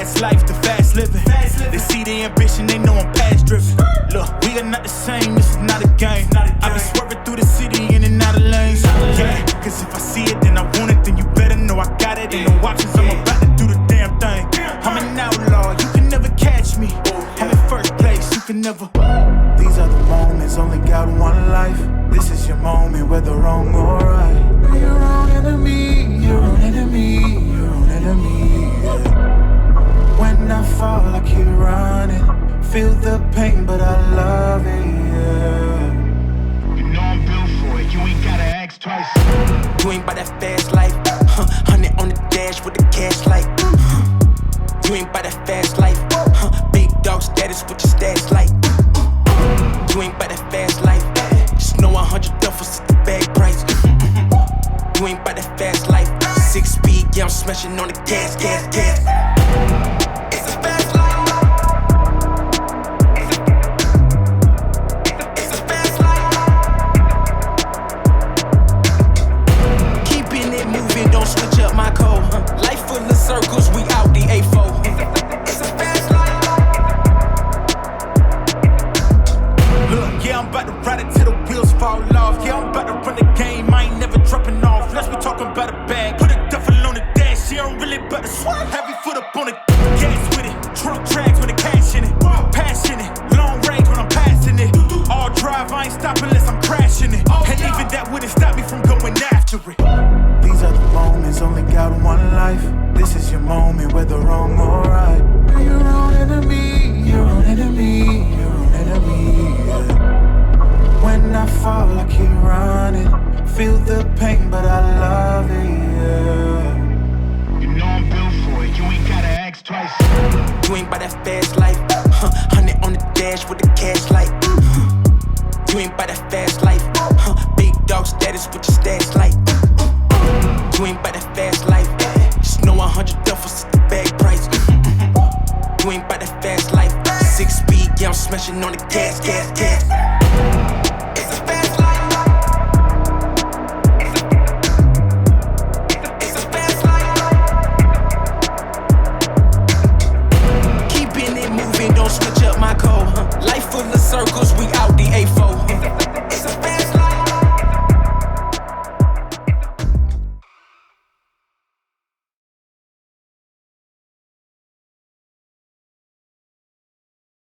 fast life, the fast living. They see the ambition, they know I'm past driven. Look, we are not the same, this is not a game. I be swerving through the city in and out of lanes. Yeah, cause if I see it, then I want it, then you better know I got it. Ain't no options, I'm about to do the damn thing. I'm an outlaw, you can never catch me. I'm in first place, you can never. These are the moments, only got one life. This is your moment, whether wrong or right. Be your own enemy, your own enemy, your own enemy. Yeah. When I fall, I keep running. Feel the pain, but I love it. Yeah. You know I'm built for it. You ain't gotta ask twice. You ain't by that fast life. 100 on the dash with the cash light. You ain't by that fast life. Big dog status with your stats like. You ain't by that fast life. Just know 100 duffels at the bag price. You ain't by that fast life. 6 speed, yeah, I'm smashing on the gas, gas, gas. It's a fast life. It's a fast life. Keeping it moving, don't switch up my code. Life full of circles, we out the A4. It's a fast life. Look, yeah, I'm about to ride it till the wheels fall off. Yeah, I'm about to run the game, I ain't never dropping off. Let's be talking about a bag, put a duffel on the dash. Yeah, I'm really about to swap. Heavy foot up on the gas with it. Trunk tracks with the cash in it. Passion it, long range when I'm passing it. All drive, I ain't stopping unless I'm crashing it. And even that wouldn't stop me from going after it. These are the moments, only got one life. This is your moment, whether wrong or right. Be your own enemy, your own enemy, your own enemy. Yeah. When I fall, I keep running. Feel the pain, but I love it. Yeah. You know I'm built for it. You ain't gotta ask twice. You ain't by that fast life. 100 on the dash with the cash light. You ain't by that fast life. Big dog status with your stats